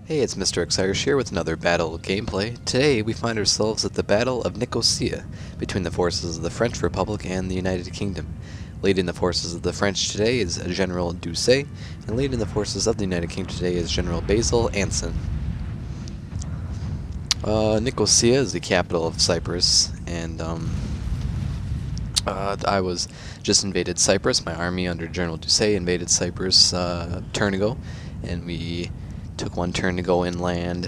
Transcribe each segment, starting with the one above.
Hey, it's Mr. Irish here with another battle gameplay. Today we find ourselves at the Battle of Nicosia between the forces of the French Republic and the United Kingdom. Leading the forces of the French today is General Doucet, and leading the forces of the United Kingdom today is General Basil Anson. Nicosia is the capital of Cyprus, and I was just invaded Cyprus. My army under General Doucet invaded Cyprus a turn ago, and we took one turn to go inland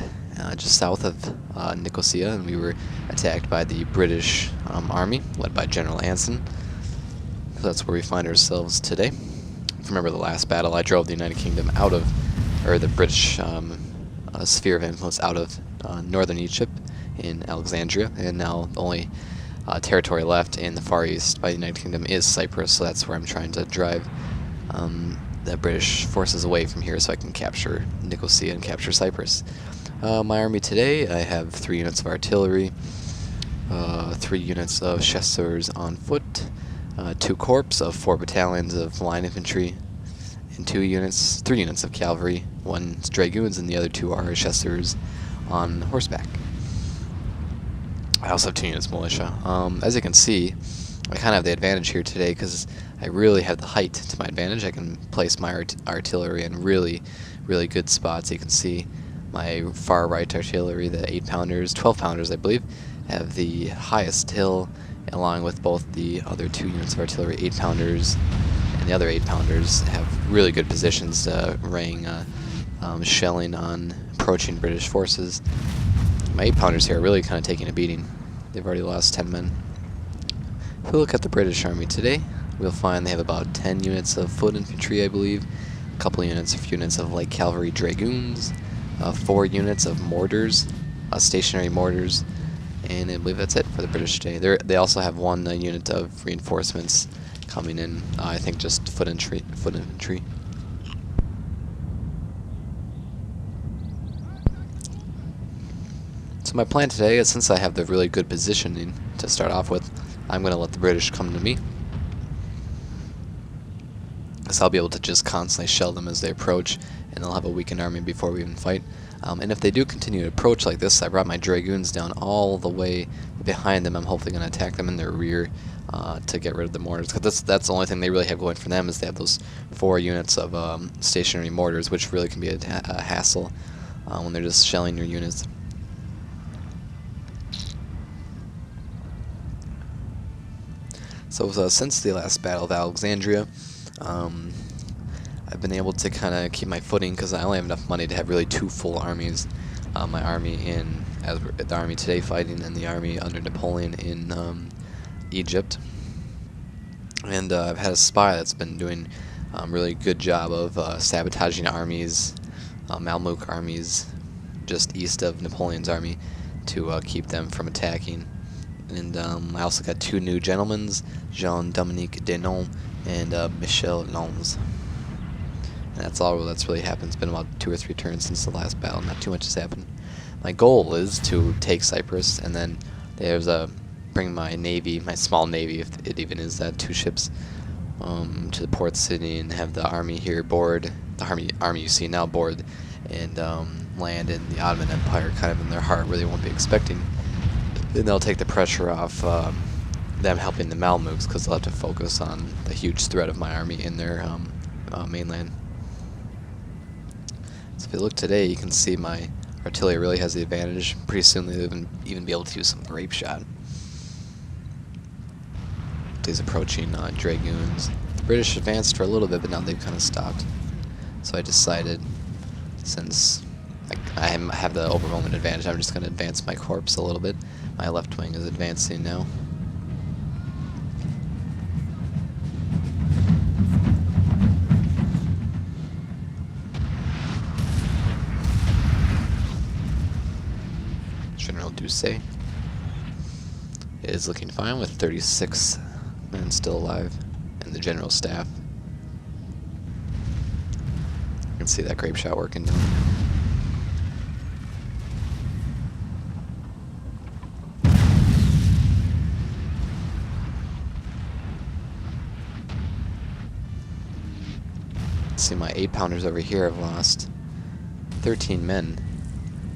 just south of Nicosia, and we were attacked by the British army led by General Anson. So that's where we find ourselves today. If you remember the last battle, I drove the United Kingdom out of, or the British sphere of influence out of northern Egypt in Alexandria, and now the only territory left in the Far East by the United Kingdom is Cyprus, so that's where I'm trying to drive the British forces away from here so I can capture Nicosia and capture Cyprus. My army today, I have 3 units of artillery, 3 units of chasseurs on foot, 2 corps of 4 battalions of line infantry, and 3 units of cavalry, 1 dragoons, and the other 2 are chasseurs on horseback. I also have 2 units of militia. As you can see, I kind of have the advantage here today because I really have the height to my advantage. I can place my artillery in really good spots. You can see my far right artillery, the 8-pounders, 12-pounders I believe, have the highest hill, along with both the other 2 units of artillery, 8-pounders, and the other 8-pounders have really good positions raying shelling on approaching British forces. My 8-pounders here are really kind of taking a beating. They've already lost 10 men. If we look at the British Army today, we'll find they have about 10 units of foot infantry, I believe, a couple units of light cavalry dragoons, 4 units of mortars, stationary mortars, and I believe that's it for the British today. They also have 1 unit of reinforcements coming in, I think just foot infantry. So my plan today is, since I have the really good positioning to start off with, I'm going to let the British come to me, because I'll be able to just constantly shell them as they approach, and they'll have a weakened army before we even fight. And if they do continue to approach like this, I brought my dragoons down all the way behind them. I'm hopefully going to attack them in their rear to get rid of the mortars, because that's the only thing they really have going for them, is they have those 4 units of stationary mortars, which really can be a hassle when they're just shelling your units. So since the last Battle of Alexandria, I've been able to kind of keep my footing because I only have enough money to have really 2 full armies. My army the army today fighting, and the army under Napoleon in Egypt. And I've had a spy that's been doing a really good job of sabotaging armies, Mamluk armies, just east of Napoleon's army, to keep them from attacking. And I also got 2 new gentlemen, Jean-Dominique Denon and Michel Lons. And that's all that's really happened. It's been about 2 or 3 turns since the last battle. Not too much has happened. My goal is to take Cyprus, and then bring my navy, my small navy, if it even is that, 2 ships, to the port city, and have the army here board, the army you see now board, and land in the Ottoman Empire, kind of in their heart, where they won't be expecting. Then they'll take the pressure off them helping the Mamluks, because they'll have to focus on the huge threat of my army in their mainland. So if you look today, you can see my artillery really has the advantage. Pretty soon they'll even be able to use some grape shot. These approaching dragoons. The British advanced for a little bit, but now they've kind of stopped. So I decided, since I have the overwhelming advantage, I'm just going to advance my corps a little bit. My left wing is advancing now. General Doucet is looking fine with 36 men still alive, and the general staff. You can see that grape shot working now. See, my 8-pounders over here have lost 13 men.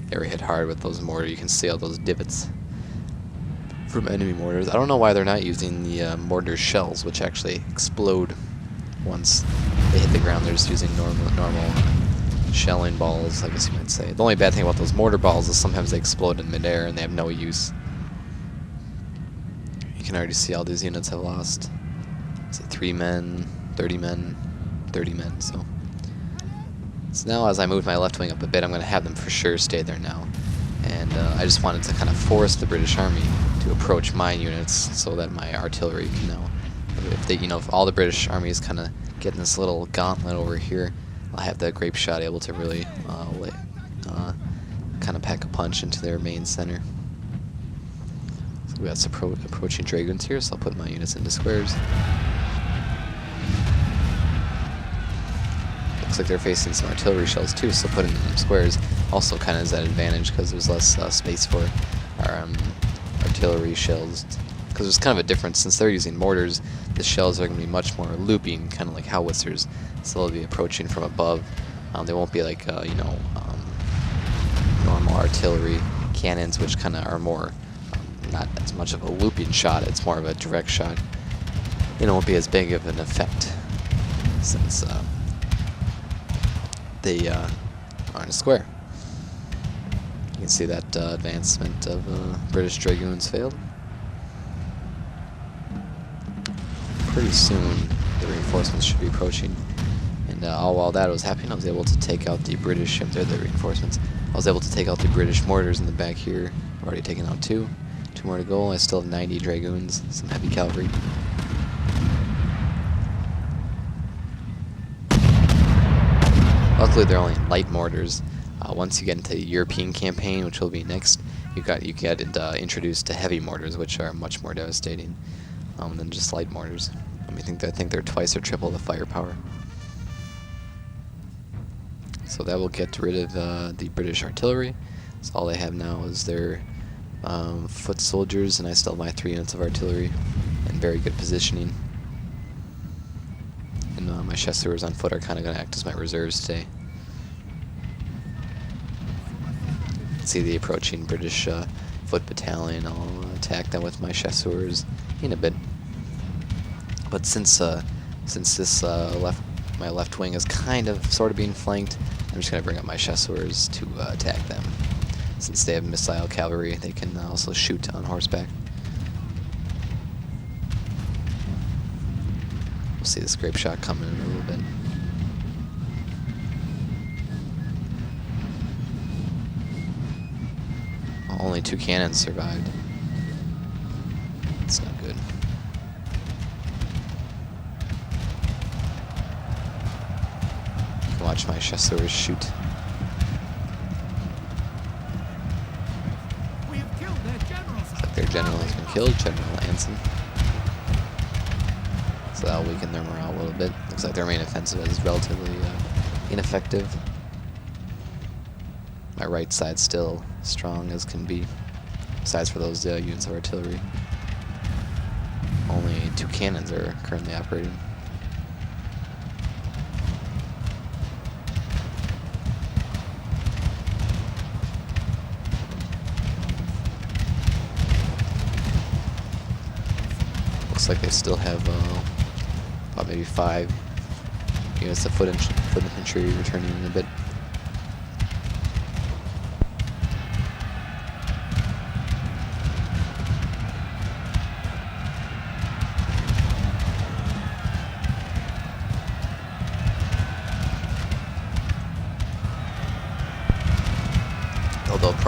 They were hit hard with those mortars. You can see all those divots from enemy mortars. I don't know why they're not using the mortar shells, which actually explode once they hit the ground. They're just using normal shelling balls, I guess you might say. The only bad thing about those mortar balls is sometimes they explode in midair and they have no use. You can already see all these units have lost. Is it 3 men, 30 men, 30 men, so now as I move my left wing up a bit, I'm going to have them for sure stay there now. And I just wanted to kind of force the British Army to approach my units so that my artillery can now, if all the British Army is kind of getting this little gauntlet over here, I'll have that grape shot able to really kind of pack a punch into their main center. So we got some approaching dragoons here, so I'll put my units into squares. Looks like they're facing some artillery shells too, so putting them in squares also kind of is that advantage because there's less space for our artillery shells. Because there's kind of a difference, since they're using mortars, the shells are going to be much more looping, kind of like howitzers, so they'll be approaching from above. They won't be like, normal artillery cannons, which kind of are more, not as much of a looping shot, it's more of a direct shot. It won't be as big of an effect, since they are in a square. You can see that advancement of British Dragoons failed. Pretty soon the reinforcements should be approaching, and all while that was happening, I was able to take out the British, the reinforcements. I was able to take out the British mortars in the back here. I've already taken out 2 more to go. I still have 90 dragoons, some heavy cavalry. Luckily they're only light mortars. Once you get into the European campaign, which will be next, you get introduced to heavy mortars, which are much more devastating than just light mortars. I think they're twice or triple the firepower. So that will get rid of the British artillery. So all they have now is their foot soldiers, and I still have my 3 units of artillery in very good positioning. And my chasseurs on foot are kind of going to act as my reserves today. See the approaching British foot battalion. I'll attack them with my chasseurs in a bit. But since this my left wing is sort of being flanked, I'm just going to bring up my chasseurs to attack them. Since they have missile cavalry, they can also shoot on horseback. We'll see this grape shot coming in a little bit. Only 2 cannons survived. That's not good. You can watch my chasseurs shoot. Looks like their general has been killed, General Anson. So that'll weaken their morale a little bit. Looks like their main offensive is relatively ineffective. My right side's still strong as can be, besides for those units of artillery. Only 2 cannons are currently operating. Looks like they still have about maybe 5 units of foot infantry returning in a bit.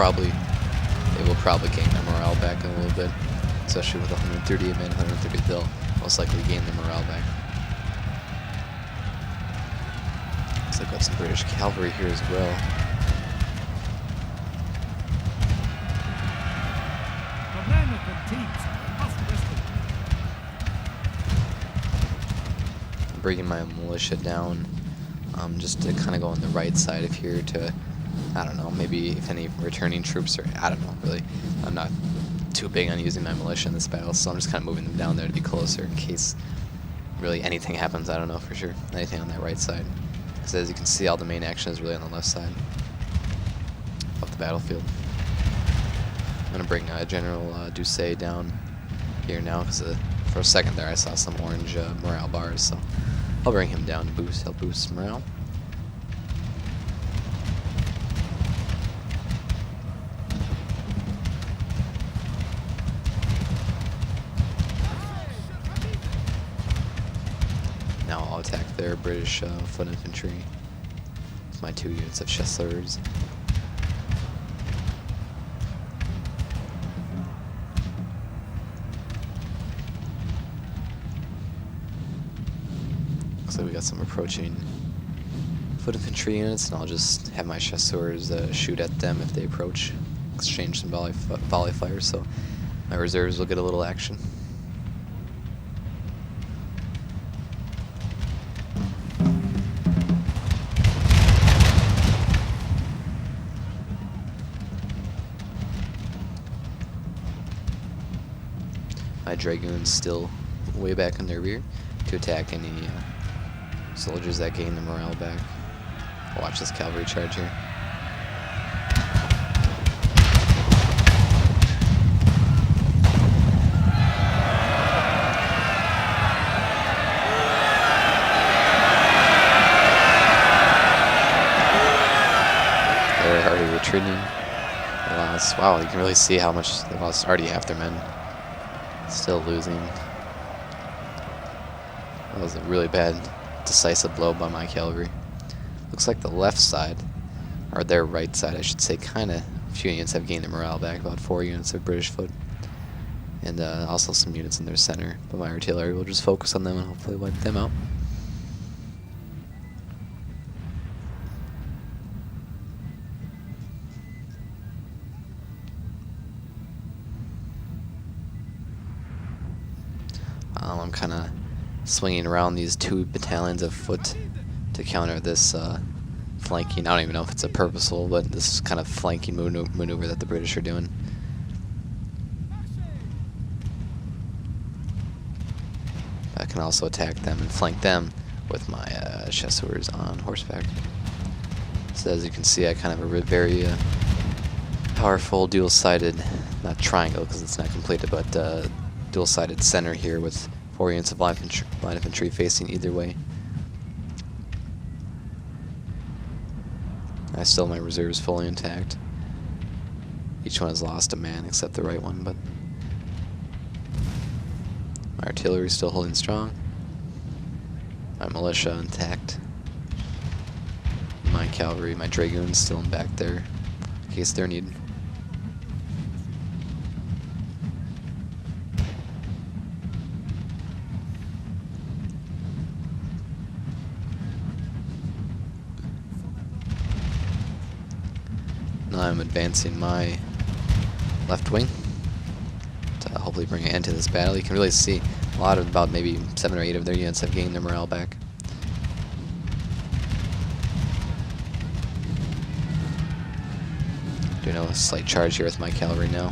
They will probably gain their morale back in a little bit, especially with 138 men, 130. They'll most likely gain their morale back. Looks like I've got some British cavalry here as well. I'm bringing my militia down, just to kind of go on the right side of here to, I don't know, maybe if any returning troops are, I don't know, really. I'm not too big on using my militia in this battle, so I'm just kind of moving them down there to be closer in case really anything happens. I don't know for sure. Anything on that right side. Because as you can see, all the main action is really on the left side. battlefield. I'm gonna bring General Doucet down here now, because for a second there I saw some orange morale bars, so I'll bring him down to help boost morale. Now I'll attack their British foot infantry with my 2 units of chasseurs. So we got some approaching foot infantry units, and I'll just have my chasseurs shoot at them if they approach, exchange some volley fire, so my reserves will get a little action. My dragoons still way back in their rear to attack any soldiers that gain the morale back. Watch this cavalry charge here. They're already retreating. They lost. Wow, you can really see how much they lost. Already half their men. Still losing. That was a really bad, decisive blow by my cavalry. Looks like the left side, or their right side, I should say, kind of, a few units have gained their morale back, about 4 units of British foot, and also some units in their center, but my artillery will just focus on them and hopefully wipe them out. I'm kind of swinging around these 2 battalions of foot to counter this flanking. I don't even know if it's a purposeful, but this kind of flanking maneuver that the British are doing. I can also attack them and flank them with my chasseurs on horseback. So as you can see, I kind of have a very powerful dual-sided, not triangle because it's not completed, but dual-sided center here with 4 units of light infantry facing either way. I still have my reserves fully intact. Each one has lost a man except the right one, but my artillery is still holding strong. My militia intact. My cavalry, my dragoons still in back there in case they're needed. Now I'm advancing my left wing to hopefully bring an end to this battle. You can really see a lot of, about maybe 7 or 8 of their units have gained their morale back. Doing a slight charge here with my cavalry now.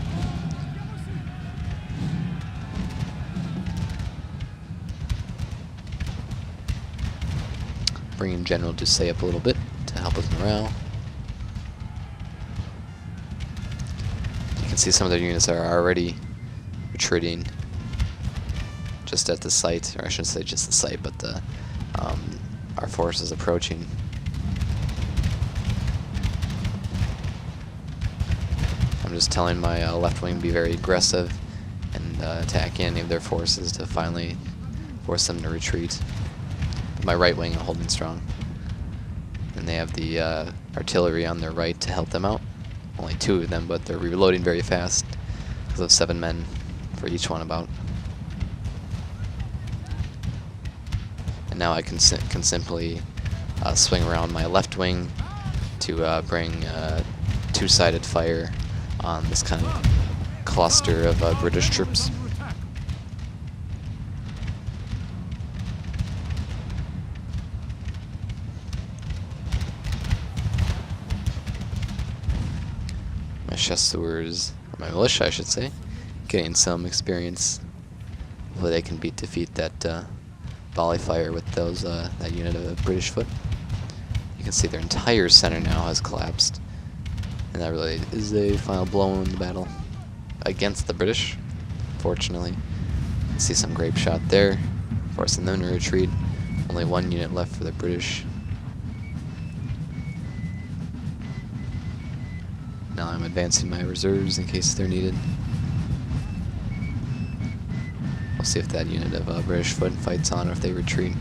Bringing General Doucet up a little bit to help with morale. You can see some of their units are already retreating just at the site, or I shouldn't say just the site, but the our force is approaching. I'm just telling my left wing to be very aggressive and attack any of their forces to finally force them to retreat. My right wing are holding strong, and they have the artillery on their right to help them out. Only 2 of them, but they're reloading very fast because of 7 men for each one about. And now I can simply swing around my left wing to bring 2-sided fire on this kind of cluster of British troops. My chasseurs, or my militia I should say, getting some experience. Hopefully they can defeat that volley fire with those that unit of British foot. You can see their entire center now has collapsed, and And that really is a final blow in the battle against the British, fortunately. See some grape shot there, forcing them to retreat. Only one unit left for the British. Now I'm advancing my reserves in case they're needed. We'll see if that unit of British foot fights on or if they retreat.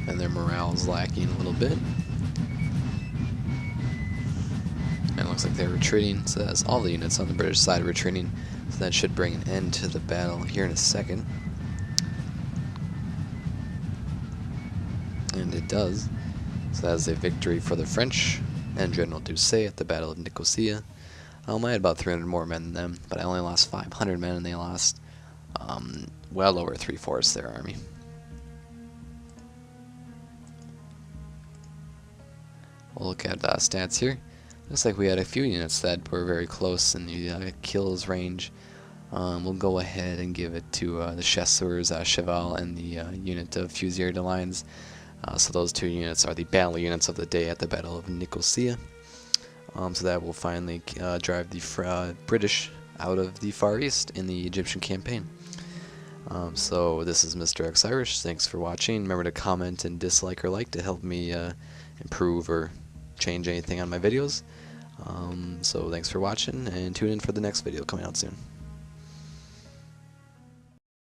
And their morale's lacking a little bit. And it looks like they're retreating, so that's all the units on the British side retreating. So that should bring an end to the battle here in a second. And it does. So that is a victory for the French and General Doucet at the Battle of Nicosia. I had about 300 more men than them, but I only lost 500 men and they lost well over 3/4 their army. We'll look at stats here. Looks like we had a few units that were very close in the kills range. We'll go ahead and give it to the Chasseurs, Cheval, and the unit of Fusilier de Lines. So those two units are the battle units of the day at the Battle of Nicosia. So that will finally drive the British out of the Far East in the Egyptian campaign. So this is Mr. X Irish. Thanks for watching. Remember to comment and dislike or like to help me improve or change anything on my videos. So thanks for watching, and tune in for the next video coming out soon.